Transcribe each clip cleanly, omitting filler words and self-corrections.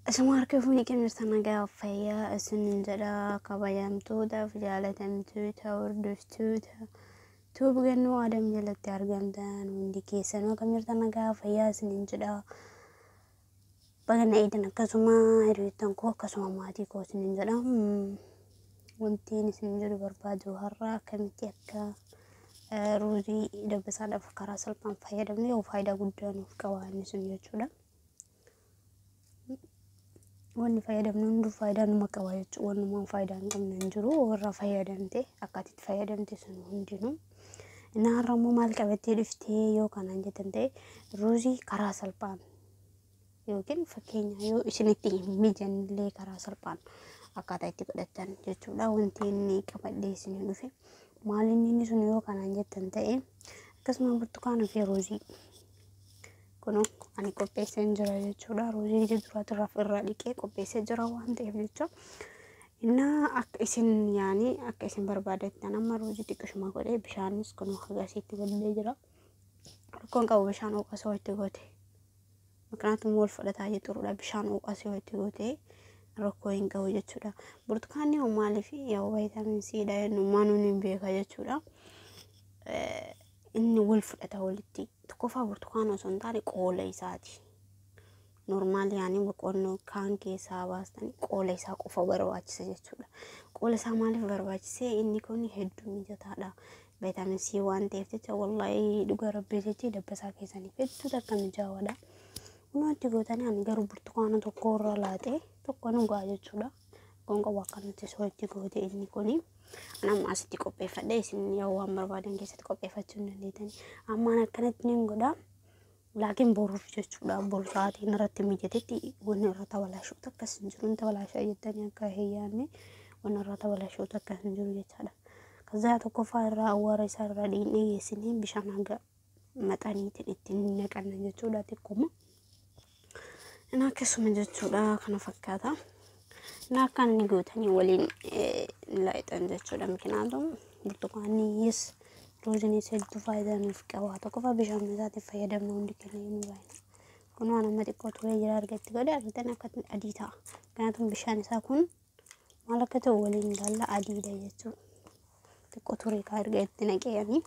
Asuma harkifuni kemirtana gaafaya isunin jada kabajamtuudha fijaalatamtuudha hordoftuudha tuubgannu adam jalatti argamtan hundi keessanuu kemirtana gaafaya isunin jada bagana idan akkasuma hiriirtan koo akkasuma maatii koo isunin jada wantiin isunin jedhu barbaadu har'a akkamitti akka ruuzii dabbasaadhaaf karaa salphaan fayyadamne yoo faayidaa guddaa nuuf qabaanne sun jechuudha. Wanni fayyadamnu hundu faayidaa numa qaba jechuudha. Wannumaan faayidaa hin qabne hin jiru. Warra fayyadamte akkatitti fayyadamte sun hundinuu. Inni har'a immoo maal qabattee dhuftee yoo kanaan jettan ta'e ruuzii karaa salphaan yookiin fakkeenya yoo isinitti hin mijannillee karaa salphaan akkaataa itti godhattan jechuudha. Wanti inni qabadhee isinii dhufe maal inni sun yoo kanaan jettan ta'e akkasuma burtukaana fi ruuzii kuno ani qopheessee jira jechuudha. Ruuzii jedhuraatu irraa dhiqee qopheessee jira waan ta'eef jecha inna akka isin yaani akka isin barbaadattan amma ruuzii xiqqishuma godhee bishaanis kuno hagasiitti godhee jira. Rakkoon qabu bishaan oqasoo itti goote makanaatu wal fudhataa jechuudha. Bishaan oqasoo itti goote rakkoo hin qabu jechuudha. Burtukaanni maaliif yoo viitaamin C dha numaan hin beeka jechuudha. Inni wal fudhata walitti tokkoffaa burtukaana osoo hin taane qoola isaati. Normaali yaani boqonnoo kaan keessaa baastanii qoola isaa qofa barbaachisa jechuudha. Qoola isaa maaliif barbaachise inni kun hedduu mijataadha. Viitaamin C waan ta'eef jecha wallahi dhuga rabbii jechi dabbasaa keessaniif hedduu takka mijaawaadha. Kunuunti gootanii ani garuu burtukaana tokko irra laatee tokko nu ga'a jechuudha. Gonqoo akkanatti soo itti goote inni kuni. Nama asitti qopheeffadhe isin yoo waan barbaadan keessatti qopheeffachuu dandeettan. Ammaan akkanatti niin godha. Laakiin boruuf jechuudha. Boru sa'aatiin irratti mijatetti wanni irra tabalashu takkas hin jiru. Tabalashaa jettanii akka hiyyaanne wanni irra tabalashu takkas hin jiru jechaadha. Kazaa tokkoffaa irraa awwaara isaa irraa dhiinee geessinee bishaan hanga maxaniitiin ittiin naqanna jechuudha xiqquma. Inni akkasuma jechuudha kana fakkaata. Nakan ni gootanii waliin laayixan jechuudha. Mikinaatuun burtukaannis ruuziinis hedduu faayidaa nuuf qaba. Tokkoffaa bishaan isaatiif fayyadamna hundi keenya yemmuu baay'ina. Kun waan amma xiqqoo turee jira argatti godhe argitan akka adii ta'a. Kanaafuu bishaan isaa kun maal akka ta'u waliin ilaalla adiidha jechuudha. Xiqqoo turee kaa argatti naqeeyanii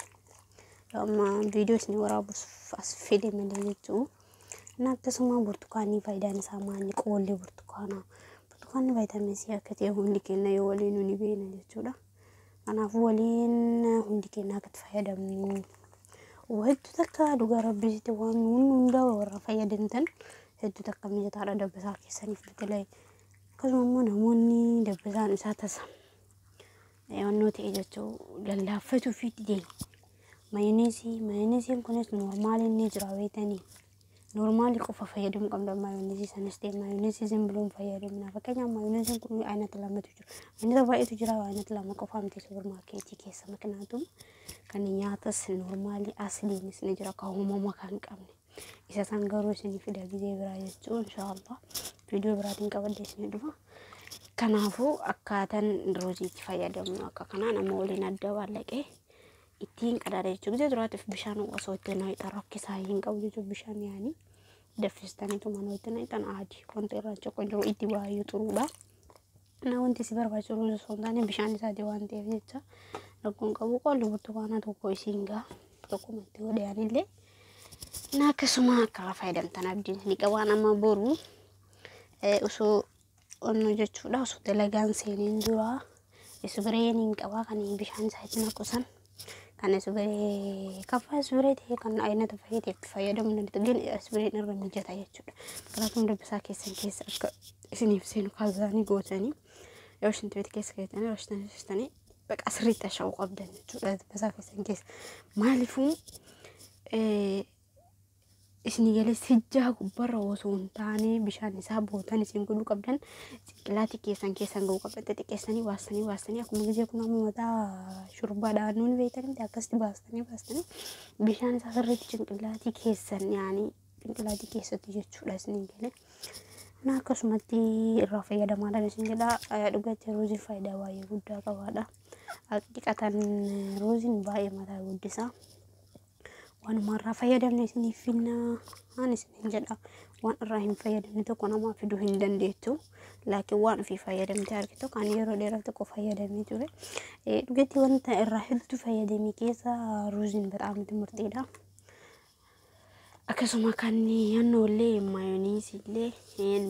amma viidiyoos ni waraabus as fide malee jechuudha. Akkasuma burtukaanii faayidaan isaa maali qoollee burtukaanaa. Burtukaanni viitaamin C akka ta'e hundi keenya yoo waliin ni beekna jechuudha. Kanaafuu waliin hundi keenya akka fayyadamnu hedduu takka dhugaa rabbiitti waan hunda warra fayyadamtan hedduu takka mijataadha dabbasaa keessaniif biqilee. Akkasuma immoo namoonni dabbasaan isaa tasa yaannoo ta'e jechuudha lallaaffachuu fi deemu. Mayoneesiin kunis normaali inni jira beektanii. Normaali qofa fayyadamu qabda mayoneesii sanis ta'e mayoneesii simbiloon fayyadamna. Fakkeenyaaf mayoneesiin kun aynata lamatu jiru. Aynata baay'eetu jira aynata lama qofa miti suupermaarkeetii keessa makinaatu kan nyaatas normaali asliinis ni jira kan uumama kan qabne. Isa san garuu isin fida gizee biraa jechuun inshaallah viidiyoo biraatiin qabadde isin dhufa. Kanaafuu akkaataan ruuziitti fayyadamnu akka kanaan amma waliin adda baallaqee ittiin qadaada jechuudha. Gizee duraatiif bishaan osoo itti naayixa rakkisaa hin qabu jechuudha. Bishaan yaani daffistaniitu mana itti naayitan adii wanti irraa tokko jiru itti baay'ee xuruudha. Wanti si barbaachisu ruuzii osoo hin taane bishaan isaati waan ta'eef jecha rakkoon qabu qolli burtukaana tokko isiin gaa tokkuma itti godhaanillee akkasuma akka fayyadamtan abdiin ni qabaan amma boru osoo onno jechuudha. Osoo dalagaan seeneen dura isbireen hin qabaa kan bishaan isaatti naqusan. Kan isbiree kafa isbiree ta'e kan aynata fayyadamu dandeenye isbireen irra mijata jechuudha. Kanaafuu dabbasaa keessa akka isiniif seenu kaasanii gootanii yoo isin tweet keessa keessanii baqa sirriitti asha'uu qabdan jechuudha. Dabbasaa keessa maaliifuu isin galee sijjaa gubbarra osoo hin taane bishaan isaa bootan isin godhuu qabdan xiqqilaatii keessan ga'uu qabdan xiqqeessanii baastanii akkuma gizee kun amma mataa shurbaadhaan nuuni beekanitti akkasitti baastanii bishaan isaa sirriitti cinqilaatii keessan yaani cinqilaatii keessatti jechuudha isin galee. Akkasumatti irraa fayyadamaadhaan isin jedha. Dhugaatii ruuzii faayidaa baay'ee guddaa qabaadha. Haqiqatan ruuziin baay'ee mataa guddisa. waan marraa fayyadamne isiniif finna ani isin jedha waan irraa hin fayyadamne tokko nama fiduu hin dandeettu laakiin waan fi fayyadamte argitu kan yeroo dheeraa tokko fayyadamee ture dhugaatti wanta irraa hedduu fayyadamee keessa ruuziin bataam murteedha akkasuma kan yannoollee maayoniisillee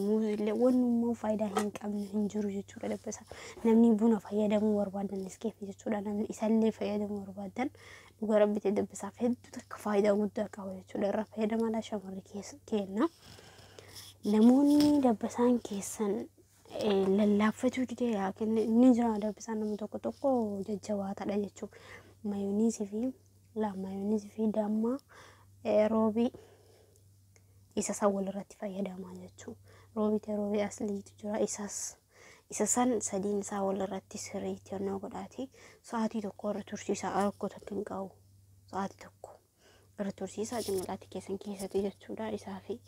muuzillee wanummaa faayidaa hin qabne hin jiru jechuudha dabbasa namni buna fayyadamuu barbaadan iskeef jechuudha namni isallee fayyadamuu barbaadan dhuga rabbitti dabbasaaf hedduu takka faayidaa guddaa qaba jechuudha irra fayyadamaa shamarri kenna namoonni dabbasaan keessan lallaafachuu didee yaakin ni jira dabbasaan nama tokko jajjabaatadha jechuudha maayoniisii fi damma roobii isa san irratti fayyadamaa jechuudha. Roobii asliitu jira isa san sadiin isaa wal irratti sirriitti yennoo godhaati sa'aatii tokko irra tursiisaa argoota kan qabu sa'aatii tokko irra tursiisaa jimlaatti keessatti jechuudha isaa fi